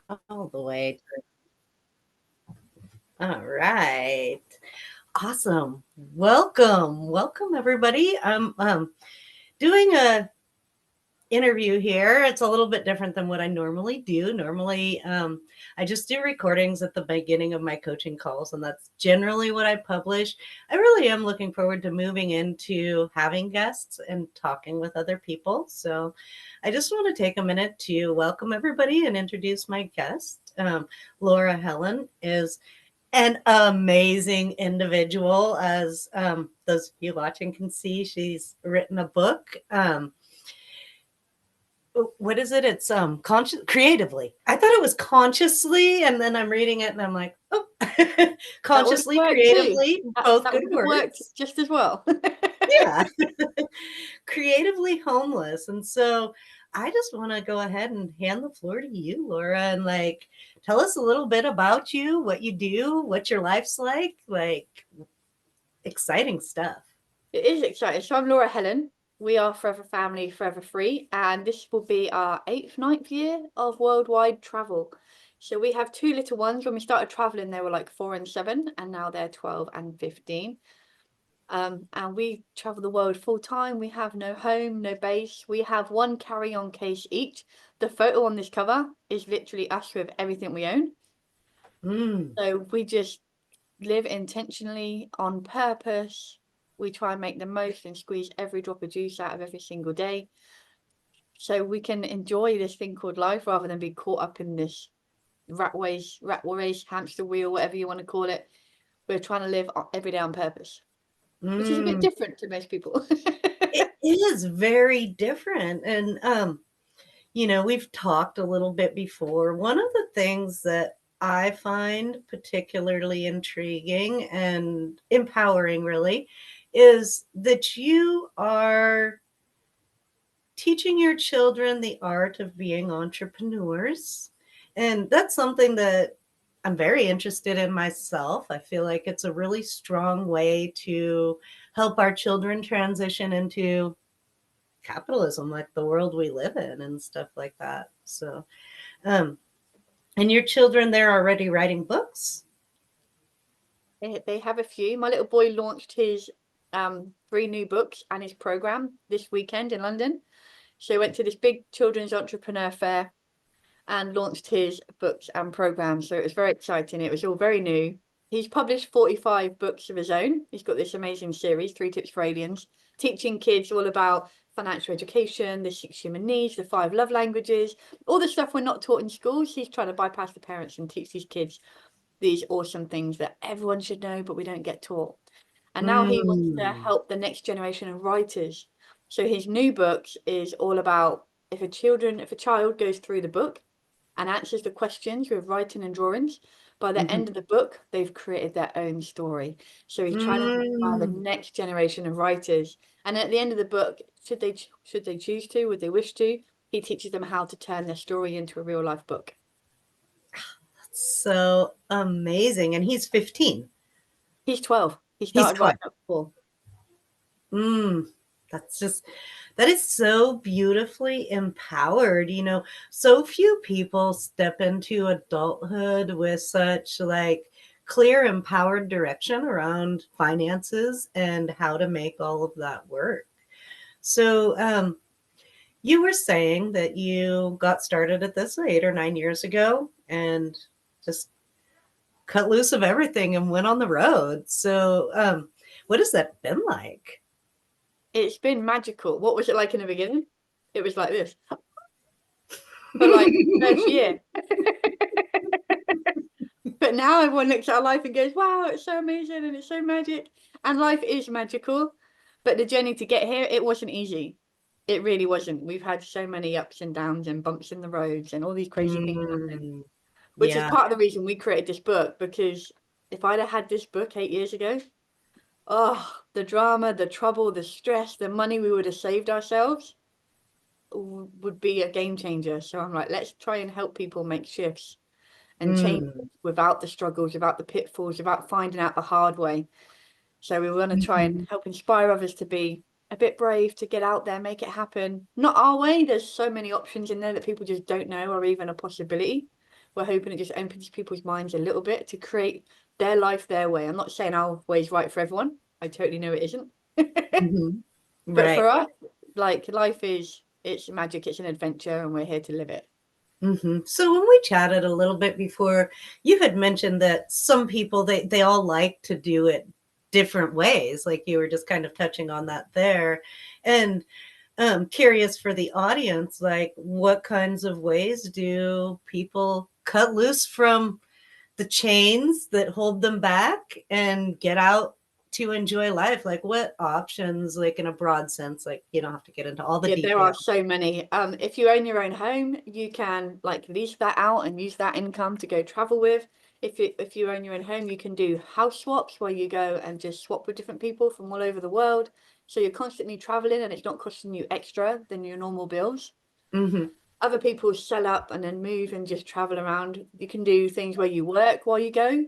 all the way. All right. Awesome. Welcome everybody. I'm doing a interview here. It's a little bit different than what I normally do. Normally, I just do recordings at the beginning of my coaching calls, and that's generally what I publish. I really am looking forward to moving into having guests and talking with other people. So I just want to take a minute to welcome everybody and introduce my guest. Laura Helen is an amazing individual. As those of you watching can see, she's written a book. What is it? It's conscious creatively. I thought it was consciously, and then I'm reading it and I'm like, oh, That would have consciously, worked too. creatively, both That good would have worked words. just as well. Yeah. Creatively homeless. And so I just want to go ahead and hand the floor to you, Laura, and like tell us a little bit about you, what you do, what your life's like exciting stuff. It is exciting. So I'm Laura Helen. We are Forever Family, Forever Free, and this will be our 8th, 9th year of worldwide travel. So we have two little ones. When we started traveling, they were like 4 and 7, and now they're 12 and 15. And we travel the world full time. We have no home, no base. We have one carry-on case each. The photo on this cover is literally us with everything we own. Mm. So we just live intentionally on purpose. We try and make the most and squeeze every drop of juice out of every single day. So we can enjoy this thing called life rather than be caught up in this rat race, hamster wheel, whatever you want to call it. We're trying to live every day on purpose, which is a bit Mm. different to most people. It is very different. And we've talked a little bit before. One of the things that I find particularly intriguing and empowering, really, is that you are teaching your children the art of being entrepreneurs. And that's something that I'm very interested in myself. I feel like it's a really strong way to help our children transition into capitalism, like the world we live in and stuff like that. So, um, and your children, they're already writing books. They have a few. My little boy launched his 3 new books and his program this weekend in London. So he went to this big children's entrepreneur fair and launched his books and program. So it was very exciting. It was all very new. He's published 45 books of his own. He's got this amazing series, 3 Tips for Aliens, teaching kids all about financial education, the 6 human needs, the 5 love languages, all the stuff we're not taught in schools. He's trying to bypass the parents and teach these kids these awesome things that everyone should know, but we don't get taught. And now he wants to Mm. help the next generation of writers. So his new book is all about if a child goes through the book and answers the questions with writing and drawings, by the Mhm. end of the book, they've created their own story. So he's trying to inspire the Mm. next generation of writers. And at the end of the book, should they choose to, would they wish to, he teaches them how to turn their story into a real life book. So amazing. And he's 15. He's 12. He He's started 12. writing at 4. Mm. That's just, that is so beautifully empowered. So few people step into adulthood with such like clear, empowered direction around finances and how to make all of that work. So, you were saying that you got started at this 8 or 9 years ago and just cut loose of everything and went on the road. So, what has that been like? It's been magical. What was it like in the beginning? It was like this for like the first year. But now everyone looks at our life and goes, wow, it's so amazing and it's so magic. And life is magical. But the journey to get here, it wasn't easy. It really wasn't. We've had so many ups and downs and bumps in the roads and all these crazy things happen, Mm, which is yeah. part of the reason we created this book. Because if I'd have had this book 8 years ago, oh, the drama, the trouble, the stress, the money we would have saved ourselves would be a game changer. So I'm like, let's try and help people make shifts and change Mm, without the struggles, without the pitfalls, without finding out the hard way. So we want to try and help inspire others to be a bit brave, to get out there, make it happen. Not our way. There's so many options in there that people just don't know are even a possibility. we're hoping it just opens people's minds a little bit to create their life their way. I'm not saying our way is right for everyone. I totally know it isn't. Mhm. But Right. for us, like life is, it's magic, it's an adventure, and we're here to live it. So when we chatted a little bit before, you had mentioned that some people they all like to do it different ways, like you were just kind of touching on that there. And curious for the audience, like what kinds of ways do people cut loose from the chains that hold them back and get out to enjoy life? Like what options, like in a broad sense, like you don't have to get into all the Yeah, there are details. so many. If you own your own home, you can like lease that out and use that income to go travel with. If you own your own home, you can do house swaps where you go and just swap with different people from all over the world. So you're constantly traveling and it's not costing you extra than your normal bills. Hmm. Other people sell up and then move and just travel around. You can do things where you work while you go.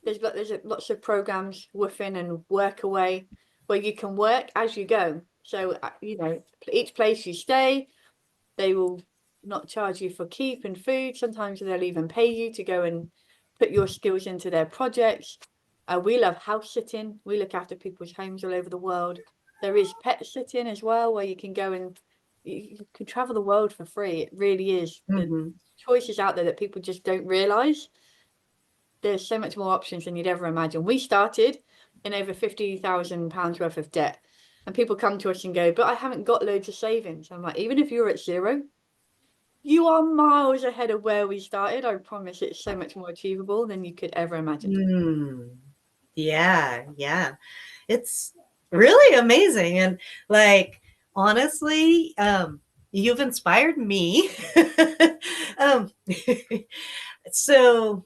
There's lots of programs, Woofing and Workaway, where you can work as you go. So each place you stay, they will not charge you for keep and food. Sometimes they'll even pay you to go and put your skills into their projects. We love house sitting. We look after people's homes all over the world. There is pet sitting as well, where you can go and you can travel the world for free. It really is. The Hmm. choices out there that people just don't realize. There's so much more options than you'd ever imagine. We started in over £50,000 worth of debt. And people come to us and go, but I haven't got loads of savings. I'm like, even if you're at zero, you are miles ahead of where we started. I promise it's so much more achievable than you could ever imagine. Mm. Yeah, yeah. It's really amazing. And like honestly, you've inspired me. um so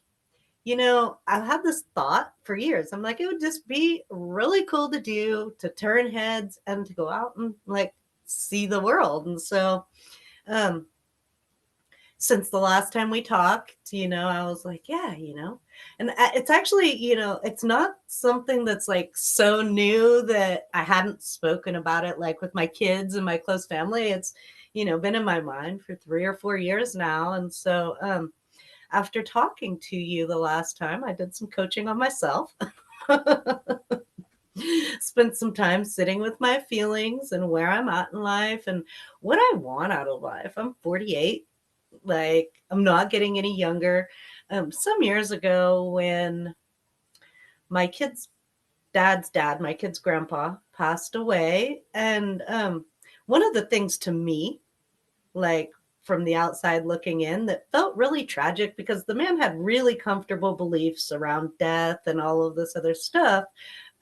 I've had this thought for years. I'm like, it would just be really cool to do, to turn heads and to go out and like see the world. And so um since the last time we talked, I was like, yeah, and it's actually, it's not something that's like so new that I hadn't spoken about it like with my kids and my close family. It's, been in my mind for 3 or 4 years now. And so, after talking to you the last time, I did some coaching on myself. Spent some time sitting with my feelings and where I'm at in life and what I want out of life. I'm 48. Like, I'm not getting any younger. Some years ago, when my kid's dad's dad, my kid's grandpa, passed away, and one of the things to me, like from the outside looking in, that felt really tragic because the man had really comfortable beliefs around death and all of this other stuff.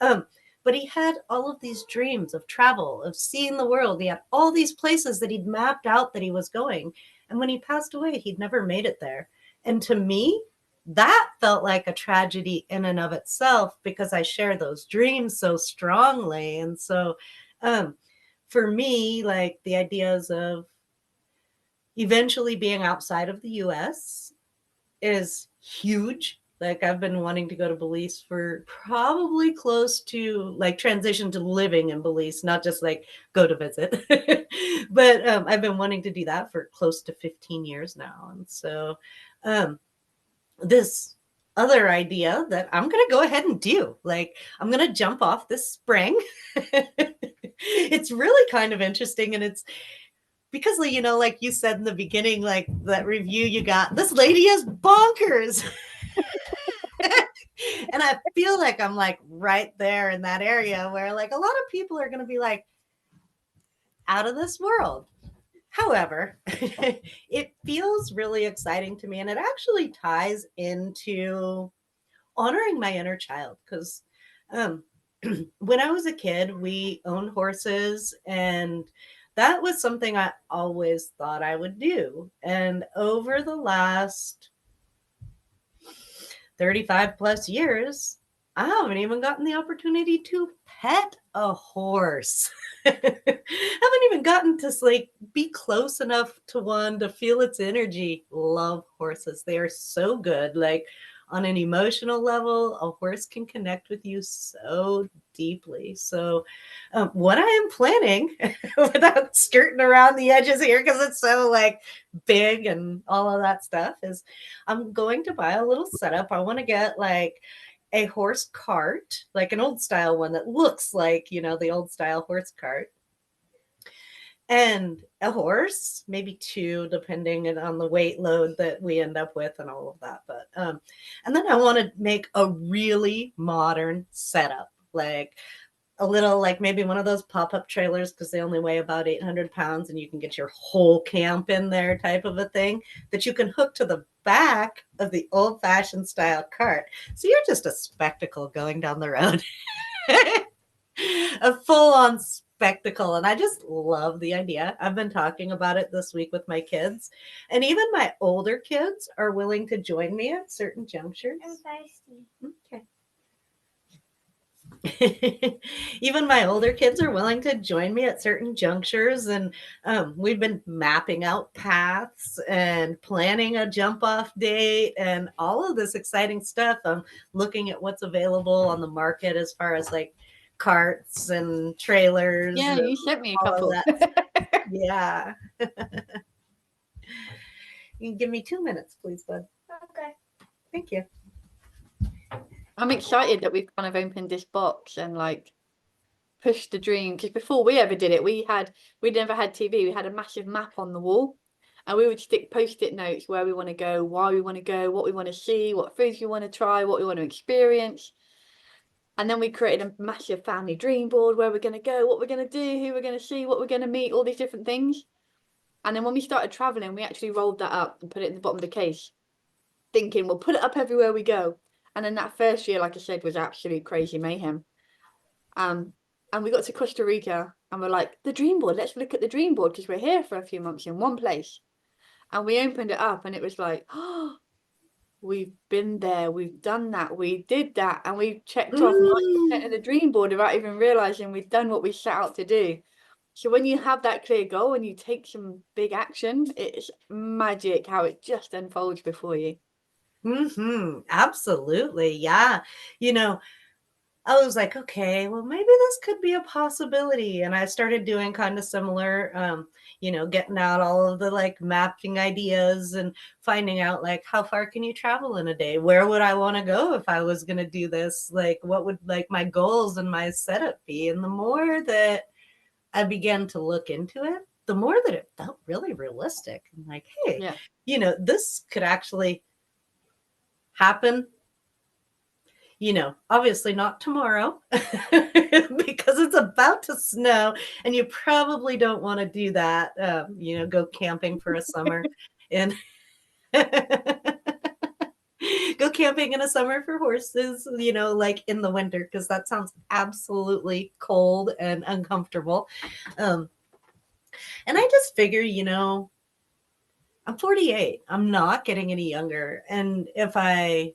Um, but he had all of these dreams of travel, of seeing the world. He had all these places that he'd mapped out that he was going. And when he passed away, he'd never made it there. And to me, that felt like a tragedy in and of itself because I share those dreams so strongly. And so, um, for me, like the ideas of eventually being outside of the US is huge. Like I've been wanting to go to Belize for probably close to like transition to living in Belize, not just like go to visit. But I've been wanting to do that for close to 15 years now. And so um, this other idea that I'm going to go ahead and do, like I'm going to jump off this spring. It's really kind of interesting, and it's because like you said in the beginning, like that review you got, this lady is bonkers. And I feel like I'm like right there in that area where like a lot of people are going to be like out of this world. However, it feels really exciting to me, and it actually ties into honoring my inner child because um, when I was a kid, we owned horses, and that was something I always thought I would do. And over the last 35 plus years, I haven't even gotten the opportunity to pet a horse. I haven't even gotten to like be close enough to one to feel its energy. Love horses. They are so good. Like on an emotional level, a horse can connect with you so deeply. So, what I am planning, without skirting around the edges here, because it's so like big and all of that stuff, is I'm going to buy a little setup. I want to get like a horse cart, like an old style one that looks like, the old style horse cart, and a horse, maybe two, depending on the weight load that we end up with and all of that. But and then I want to make a really modern setup, like a little, like maybe one of those pop-up trailers, because they only weigh about 800 pounds and you can get your whole camp in there, type of a thing that you can hook to the back of the old-fashioned style cart. So you're just a spectacle going down the road. A full-on spectacle. And I just love the idea. I've been talking about it this week with my kids, and even my older kids are willing to join me at certain junctures. I'm thirsty. Okay. Even my older kids are willing to join me at certain junctures, and we've been mapping out paths and planning a jump off date and all of this exciting stuff. I'm looking at what's available on the market as far as like carts and trailers. Yeah, and you sent me a all of couple. that. Yeah. You can give me 2 minutes, please, bud. Okay. Thank you. I'm excited that we've kind of opened this box and like pushed the dream, because before we ever did it, we never had TV. We had a massive map on the wall, and we would stick post-it notes where we want to go, why we want to go, what we want to see, what foods we want to try, what we want to experience. And then we created a massive family dream board where we're going to go, what we're going to do, who we're going to see, what we're going to meet, all these different things. And then when we started traveling, we actually rolled that up and put it in the bottom of the case, thinking we'll put it up everywhere we go. And then that first year, like I said, was absolute crazy mayhem. And we got to Costa Rica and we're like, the dream board, let's look at the dream board, because we're here for a few months in one place. And we opened it up and it was like, oh, we've been there, we've done that, we did that, and we checked off 90% of the dream board without even realizing we'd done what we set out to do. So when you have that clear goal and you take some big action, it's magic how it just unfolds before you. Absolutely. Yeah. I was like, okay, well, maybe this could be a possibility. And I started doing kind of similar, getting out all of the like mapping ideas and finding out like how far can you travel in a day? Where would I want to go if I was going to do this? Like, what would like my goals and my setup be? And the more that I began to look into it, the more that it felt really realistic. I'm like, hey, this could actually happen, obviously not tomorrow because it's about to snow and you probably don't want to do that, go camping for a summer and go camping in a summer for horses, like in the winter, because that sounds absolutely cold and uncomfortable. And I just figure, I'm 48. I'm not getting any younger. And if I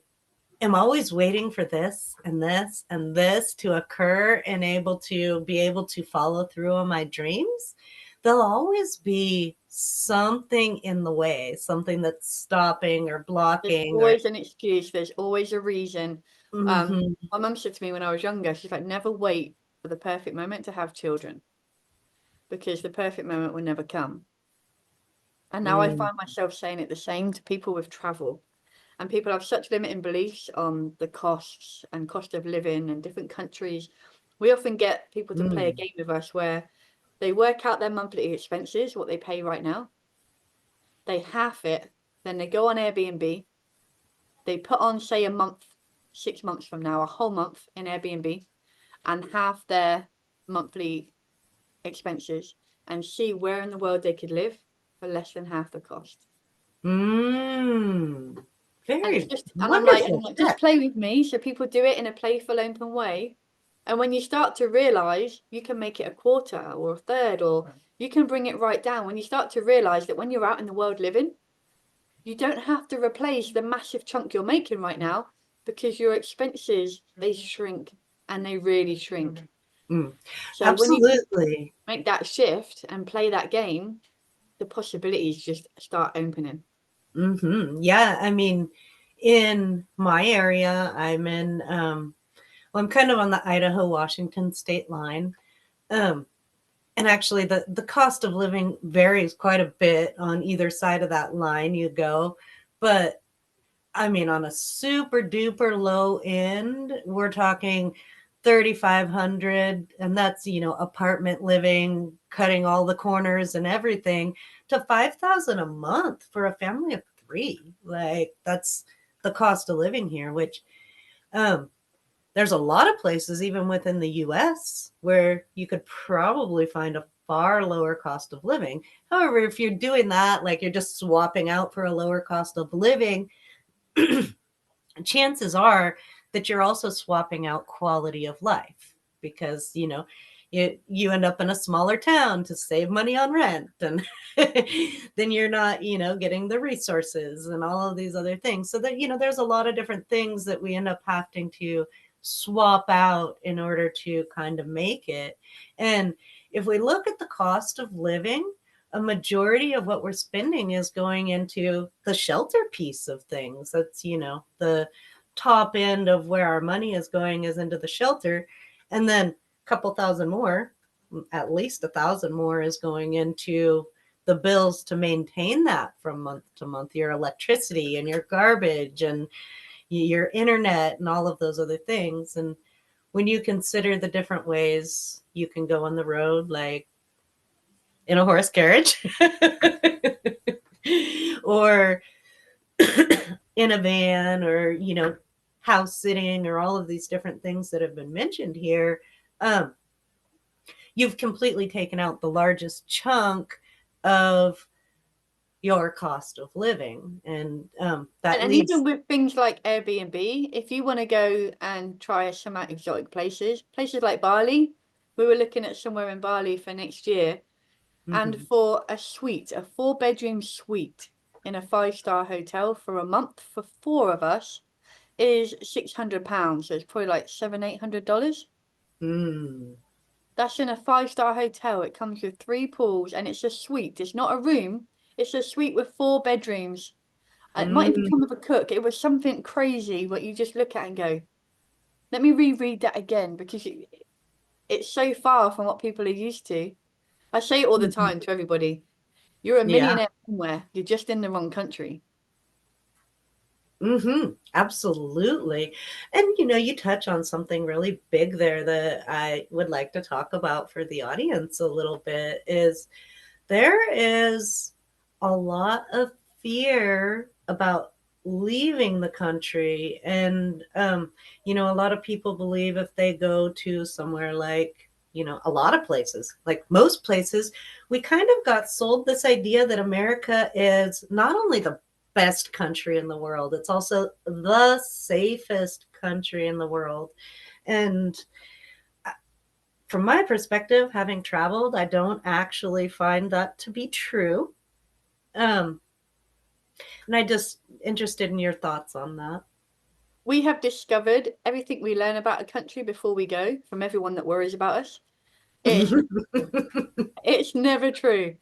am always waiting for this and this and this to occur and be able to follow through on my dreams, there'll always be something in the way, something that's stopping or blocking. There's always an excuse. There's always a reason. Mm-hmm. My mum said to me when I was younger, she's like, never wait for the perfect moment to have children, because the perfect moment will never come. And now I find myself saying it the same to people with travel. And people have such limiting beliefs on the costs and cost of living in different countries. We often get people to play a game with us where they work out their monthly expenses, what they pay right now. They half it. Then they go on Airbnb. They put on, say, a month, 6 months from now, a whole month in Airbnb, and half their monthly expenses, and see where in the world they could live for less than half the cost. Very And I'm like, just play with me. So people do it in a playful, open way. And when you start to realize you can make it a quarter or a third, or you can bring it right down, when you start to realize that when you're out in the world living, you don't have to replace the massive chunk you're making right now, because your expenses, they shrink, and they really shrink. So absolutely. When you make that shift and play that game, the possibilities just start opening. Yeah, I mean, in my area, I'm in, well, I'm kind of on the Idaho Washington state line. Um, and actually, the cost of living varies quite a bit on either side of that line you go. But I mean, on a super duper low end, we're talking 3,500, and that's, apartment living, cutting all the corners and everything, to 5,000 a month for a family of three. Like, that's the cost of living here, which um there's a lot of places even within the US where you could probably find a far lower cost of living. However, if you're doing that, like you're just swapping out for a lower cost of living, chances are that you're also swapping out quality of life because you end up in a smaller town to save money on rent, and then you're not getting the resources and all of these other things, so that there's a lot of different things that we end up having to swap out in order to kind of make it. And if we look at the cost of living, a majority of what we're spending is going into the shelter piece of things. That's, the top end of where our money is going is into the shelter. And then a couple thousand more, at least 1,000 more, is going into the bills to maintain that from month to month, your electricity and your garbage and your internet and all of those other things. And when you consider the different ways you can go on the road, like in a horse carriage or in a van, or house sitting, or all of these different things that have been mentioned here, um, you've completely taken out the largest chunk of your cost of living. And that And even leaves. with things like Airbnb, if you want to go and try some exotic places, places like Bali, we were looking at somewhere in Bali for next year, and Mhm. for a suite, a 4-bedroom suite in a 5-star hotel for a month for 4 of us is £600. So it's probably like $700-800. Mm. That's in a 5-star hotel. It comes with 3 pools and it's a suite. It's not a room. It's a suite with 4 bedrooms. It might even Mm. come with a cook. It was something crazy what you just look at and go, let me reread that again, because it's so far from what people are used to. I say it all the Mhm. time to everybody. You're a Yeah. millionaire somewhere. You're just in the wrong country. Absolutely. And you touch on something really big there that I would like to talk about for the audience a little bit. Is there is a lot of fear about leaving the country. And a lot of people believe if they go to somewhere like, a lot of places, like most places, we kind of got sold this idea that America is not only the best country in the world, it's also the safest country in the world. And from my perspective, having traveled, I don't actually find that to be true. Um, and I just interested in your thoughts on that. We have discovered everything we learn about a country before we go from everyone that worries about us. It's it's never true.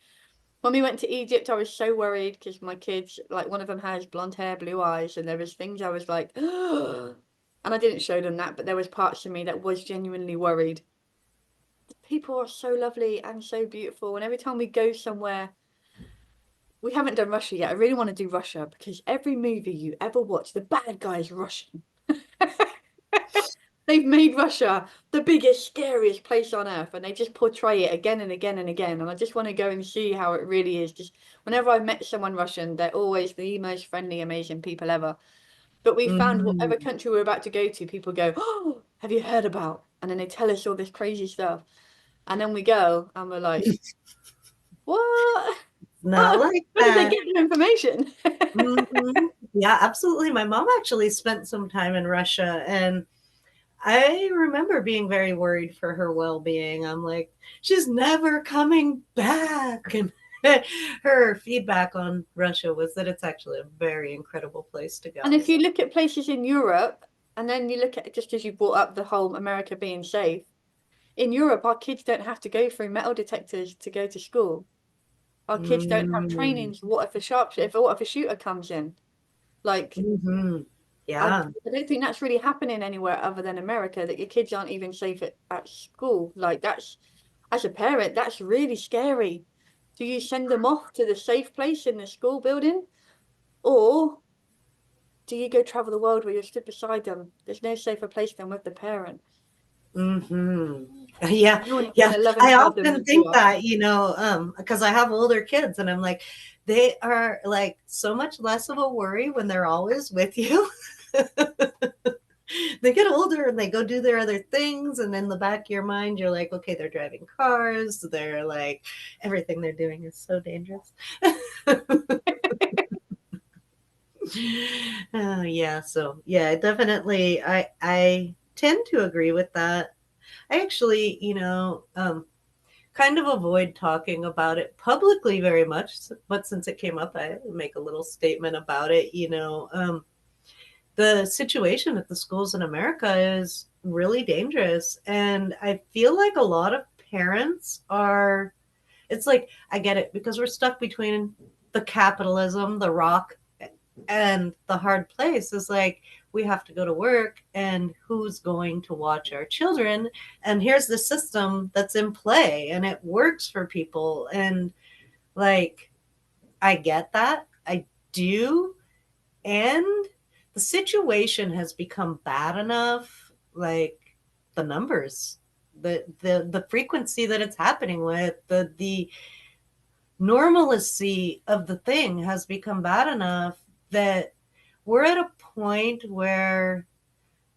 When we went to Egypt, I was so worried because my kids, like one of them has blonde hair, blue eyes, and there was things I was like, and I didn't show them that, but there was parts of me that was genuinely worried. People are so lovely and so beautiful, and every time we go somewhere, we haven't done Russia yet. I really want to do Russia because every movie you ever watch, the bad guy's Russian. They've made Russia the biggest, scariest place on earth, and they just portray it again and again and again. And I just want to go and see how it really is. Just whenever I've met someone Russian, they're always the most friendly, amazing people ever. But we found whatever Mhm. country we're about to go to, people go, "Oh, have you heard about?" And then they tell us all this crazy stuff. And then we go and we're like, "What? Not What? like Where did they that. get their information?" Yeah, absolutely. My mom actually spent some time in Russia, and I remember being very worried for her well-being. I'm like, she's never coming back. And her feedback on Russia was that it's actually a very incredible place to And go. if you look at places in Europe, and then you look at, just as you brought up the whole America being safe, in Europe, our kids don't have to go through metal detectors to go to school. Our kids don't have Mm. trainings. What if a shooter comes in? Like, Mhm. I, Yeah. I don't think that's really happening anywhere other than America, that your kids aren't even safe at school. Like, that's, as a parent, that's really scary. Do you send them off to the safe place in the school building? Or do you go travel the world where you're stood beside them? There's no safer place than with the parent. Mhm. Yeah, No one's yeah. gonna love and I guide them often like you think are. that, because I have older kids and I'm like, they are like so much less of a worry when they're always with you. They get older and they go do their other things, and in the back of your mind, you're like, okay, they're driving cars. They're like, everything they're doing is so dangerous. Oh yeah, so yeah, definitely. I tend to agree with that. I actually, kind of avoid talking about it publicly very much, but since it came up, I make a little statement about it. The situation at the schools in America is really dangerous, and I feel like a lot of parents are. It's like I get it because we're stuck between the capitalism, the rock, and the hard place is like we have to go to work and who's going to watch our children, and here's the system that's in play and it works for people, and like I get that, I do, and the situation has become bad enough, like the numbers, the frequency that it's happening with, the normalcy of the thing has become bad enough that we're at a point where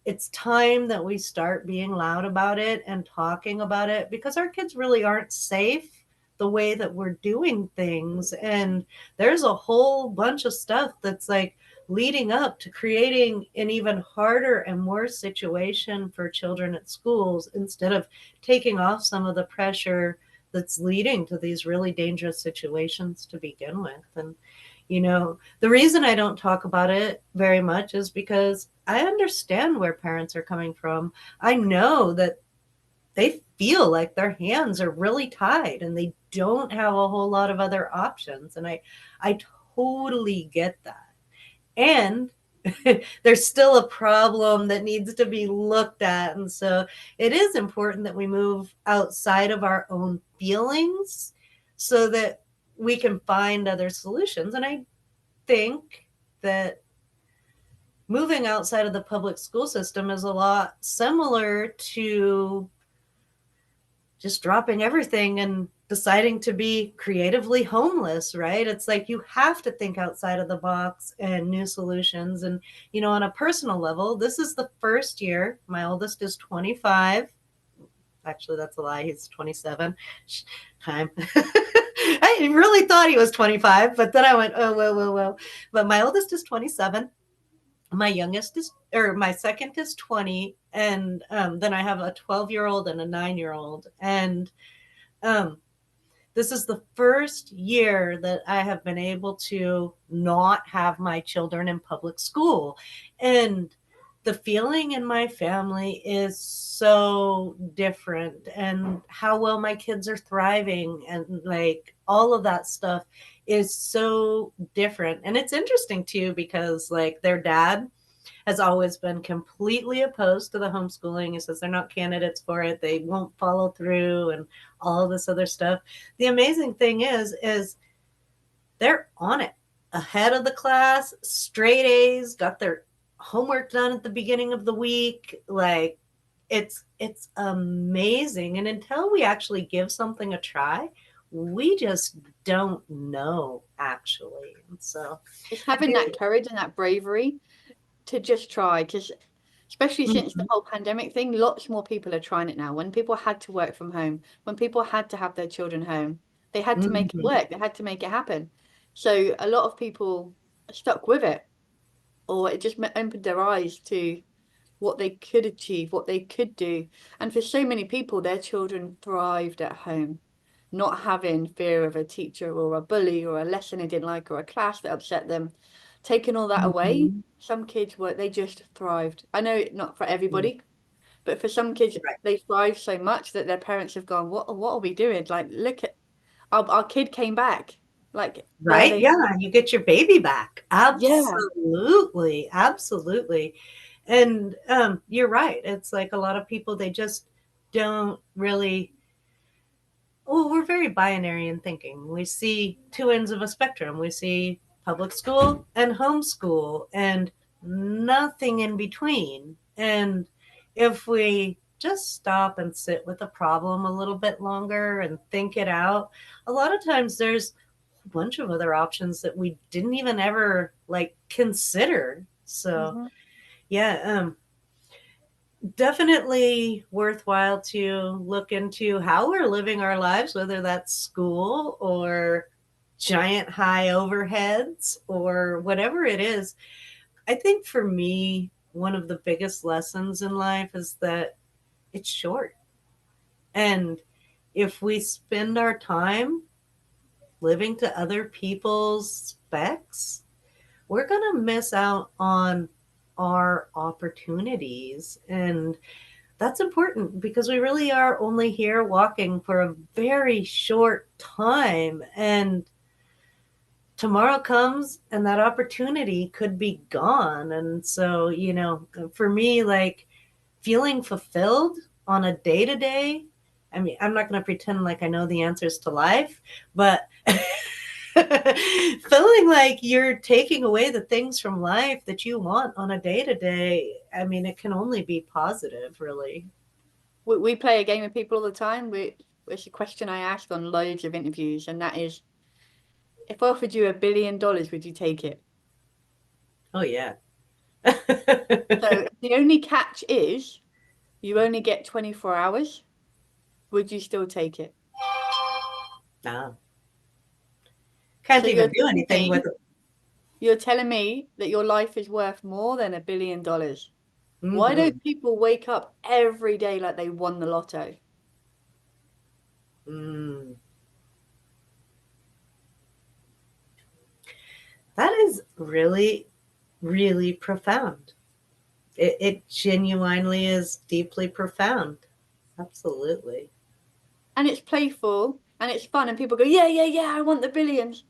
it's time that we start being loud about it and talking about it because our kids really aren't safe the way that we're doing things. And there's a whole bunch of stuff that's like leading up to creating an even harder and worse situation for children at schools instead of taking off some of the pressure that's leading to these really dangerous situations to begin with. And the reason I don't talk about it very much is because I understand where parents are coming from. I know that they feel like their hands are really tied and they don't have a whole lot of other options. And I totally get that. And there's still a problem that needs to be looked at. And so it is important that we move outside of our own feelings so that we can find other solutions. And I think that moving outside of the public school system is a lot similar to just dropping everything and deciding to be creatively homeless, right? It's like you have to think outside of the box and new solutions. And, on a personal level, this is the first year. My oldest is 25. Actually, that's a lie. He's 27. Time. I really thought he was 25, but then I went, oh, whoa, whoa, whoa. But my oldest is 27. My second is 20, and then I have a 12-year-old and a 9-year-old, and um, this is the first year that I have been able to not have my children in public school, and the feeling in my family is so different, and how well my kids are thriving and like all of that stuff is so different. And it's interesting too because like their dad has always been completely opposed to the homeschooling. He says they're not candidates for it. They won't follow through and all this other stuff. The amazing thing is they're on it, ahead of the class, straight A's, got their homework done at the beginning of the week. Like it's amazing. And until we actually give something a try, we just don't know actually. And so It's I having do. that courage and that bravery to just try, because especially since the Mhm, whole pandemic thing, lots more people are trying it now. When people had to work from home, when people had to have their children home, they had to make it mhm, work, they had to make it happen. So a lot of people stuck with it, or it just opened their eyes to what they could achieve, what they could do. And for so many people, their children thrived at home, not having fear of a teacher or a bully or a lesson they didn't like or a class that upset them. Taking all that away, mhm. some kids they just thrived. I know not for Yeah, everybody, but for some kids, right. they thrive so much that their parents have gone, what are we doing? Like, look at our kid came back. like where Right? they, Yeah, you get your baby back. yeah. Absolutely, absolutely. And, you're right. It's like a lot of people, they just don't really, well, we're very binary in thinking. We see two ends of a spectrum. We see public school and homeschool and nothing in between. And if we just stop and sit with a problem a little bit longer and think it out, a lot of times there's a bunch of other options that we didn't even ever like consider. So, Hmm. yeah, definitely worthwhile to look into how we're living our lives, whether that's school or giant high overheads or whatever it is. I think for me, one of the biggest lessons in life is that it's short. And if we spend our time living to other people's specs, we're going to miss out on our opportunities. And that's important because we really are only here walking for a very short time. And tomorrow comes and that opportunity could be gone. And so, for me, like feeling fulfilled on a day to day, I mean, I'm not going to pretend like I know the answers to life, but feeling like you're taking away the things from life that you want on a day to day, I mean, it can only be positive, really. We play a game with people all the time. It's a question I ask on loads of interviews, and that is, if I offered you $1 billion, would you take it? Oh, yeah. So the only catch is you only get 24 hours. Would you still take it? No, So can't even do anything with it. you're telling me that your life is worth more than $1 billion. Why Hmm. don't people wake up every day like they won the lotto? Mm. That is really, really profound. It genuinely is deeply profound. Absolutely. And it's playful and it's fun, and people go, yeah, yeah, yeah, I want the billions.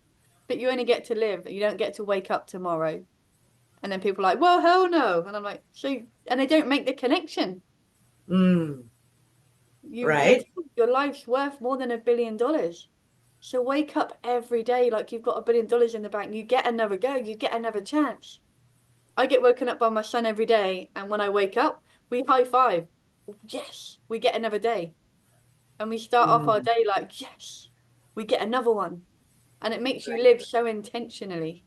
But you only get to live. You don't get to wake up tomorrow. And then people are like, well, hell no. And I'm like, so, and they don't make the connection. Mm. You're Right? told your life's worth more than $1 billion. So wake up every day like you've got $1 billion in the bank. You get another go. You get another chance. I get woken up by my son every day, and when I wake up, we high five. Yes, we get another day. And we start off our Mm. day like, yes, we get another one. And it makes you live so intentionally.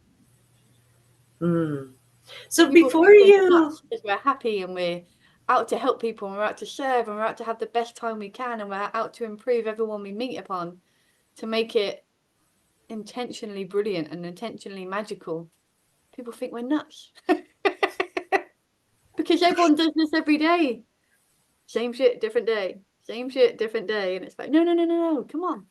Mm. So People before think we're you, nuts because we're happy and we're out to help people and we're out to serve and we're out to have the best time we can and we're out to improve everyone we meet upon to make it intentionally brilliant and intentionally magical. People think we're nuts because everyone does this every day. Same shit, different day. Same shit, different day. And it's like, no, no, no, no, no, come on.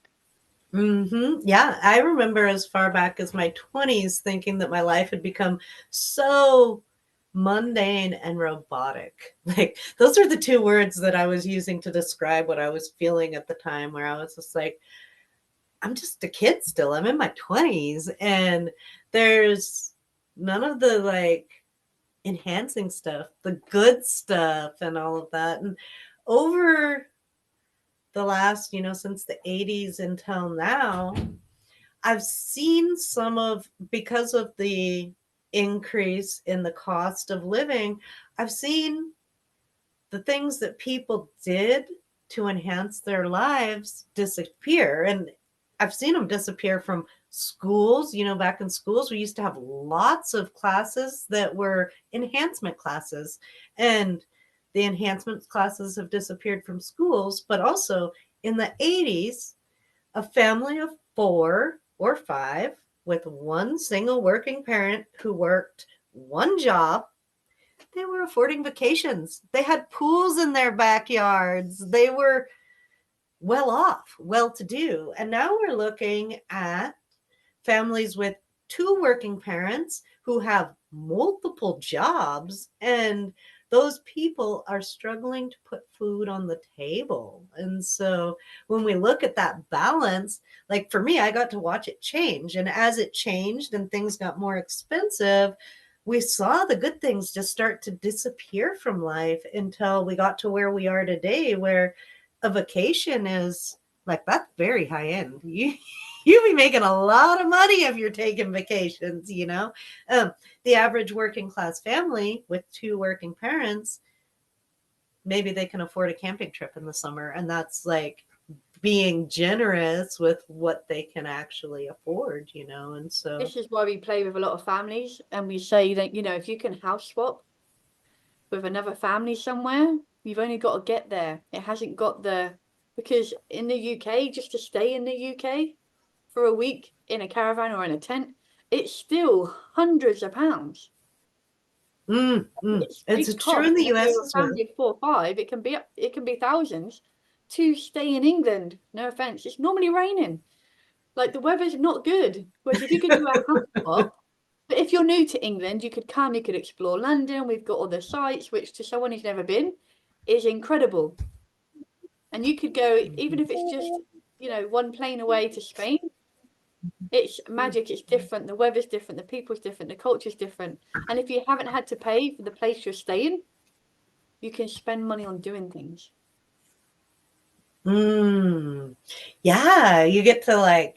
yeah, I remember as far back as my 20s thinking that my life had become so mundane and robotic. Like, those are the two words that I was using to describe what I was feeling at the time, where I was just like, I'm just a kid still. I'm in my 20s, and there's none of the like enhancing stuff, the good stuff, and all of that. And over the last, since the 80s until now, I've seen some of, because of the increase in the cost of living, I've seen the things that people did to enhance their lives disappear. And I've seen them disappear from schools. Back in schools, we used to have lots of classes that were enhancement classes. And the enhancement classes have disappeared from schools. But also in the 80s, a family of 4 or 5 with one single working parent who worked one job, they were affording vacations. They had pools in their backyards. They were well off, well to do. And now we're looking at families with two working parents who have multiple jobs, and those people are struggling to put food on the table. And so when we look at that balance, like for me, I got to watch it change. And as it changed and things got more expensive, we saw the good things just start to disappear from life until we got to where we are today, where a vacation is like that's very high end. You be making a lot of money if you're taking vacations, you know. The average working class family with two working parents, maybe they can afford a camping trip in the summer, and that's like being generous with what they can actually afford, you know. And so, This is why we play with a lot of families, and we say that, you know, if you can house swap with another family somewhere, you've only got to get there. It hasn't got the, because in the UK, just to stay in the UK for a week in a caravan or in a tent, it's still hundreds of pounds. It's it's big true cost. in the And if US you're a as well. family of 4 or 5, it can be thousands to stay in England. No offense, it's normally raining. Like the weather's not good. Whereas if you could do a house swap, but if you're new to England, you could come, you could explore London. We've got all the sites, which to someone who's never been is incredible. And you could go, even if it's just, you know, one plane away to Spain, it's magic, it's different. The weather's different, the people's different, the culture's different. And if you haven't had to pay for the place you're staying, you can spend money on doing things. Yeah, you get to like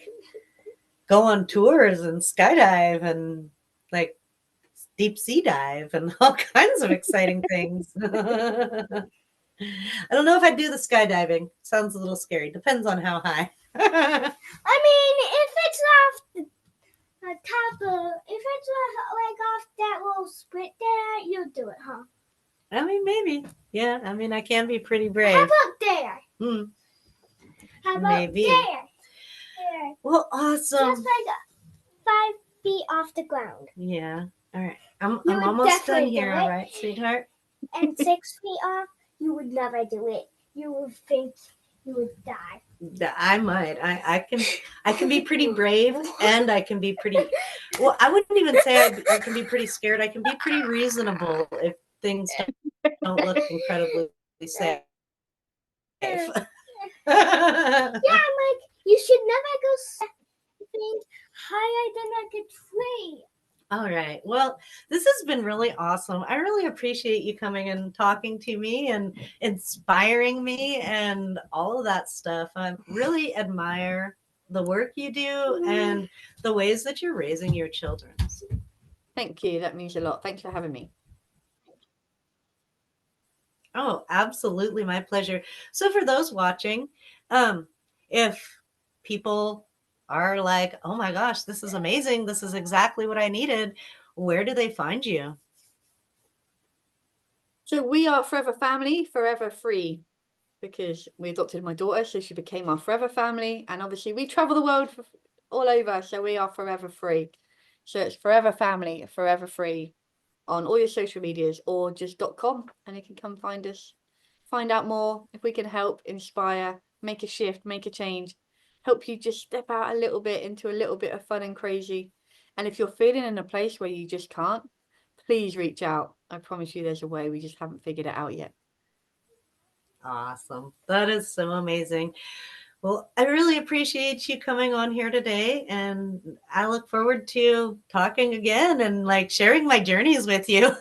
go on tours and skydive and like deep sea dive and all kinds of exciting things. I don't know if I'd do the skydiving. Sounds a little scary. Depends on how high. I mean, if it's off the top of, if it's like off that little split there, you'll do it, huh? I mean, maybe. Yeah, I mean, I can be pretty How brave. about there? How about Maybe. there? There. Well, awesome. Just like 5 feet off the ground. Yeah. All right. I'm You would almost done definitely here. do All it. right, sweetheart. And 6 feet off, you would never do it. You would think you would die. I might. I can be pretty brave, and I can be pretty. Well, I wouldn't even say I can be pretty scared. I can be pretty reasonable if things don't look incredibly safe. Yeah, I'm like, you should never go something higher than like a tree. All right. Well, this has been really awesome. I really appreciate you coming and talking to me and inspiring me and all of that stuff. I really admire the work you do and the ways that you're raising your children. Thank you. That means a lot. Thanks for having me. Oh, absolutely. My pleasure. So for those watching, if people are like, oh my gosh, this is amazing. This is exactly what I needed. Where do they find you? So we are Forever Family, Forever Free, because we adopted my daughter, so she became our forever family. And obviously we travel the world all over, so we are forever free. So it's Forever Family, Forever Free on all your social medias, or just .com, and you can come find us, find out more if we can help, inspire, make a shift, make a change, help you just step out a little bit into a little bit of fun and crazy. And if you're feeling in a place where you just can't, please reach out. I promise you there's a way. We just haven't figured it out yet. Awesome. That is so amazing. Well, I really appreciate you coming on here today, and I look forward to talking again and like sharing my journeys with you.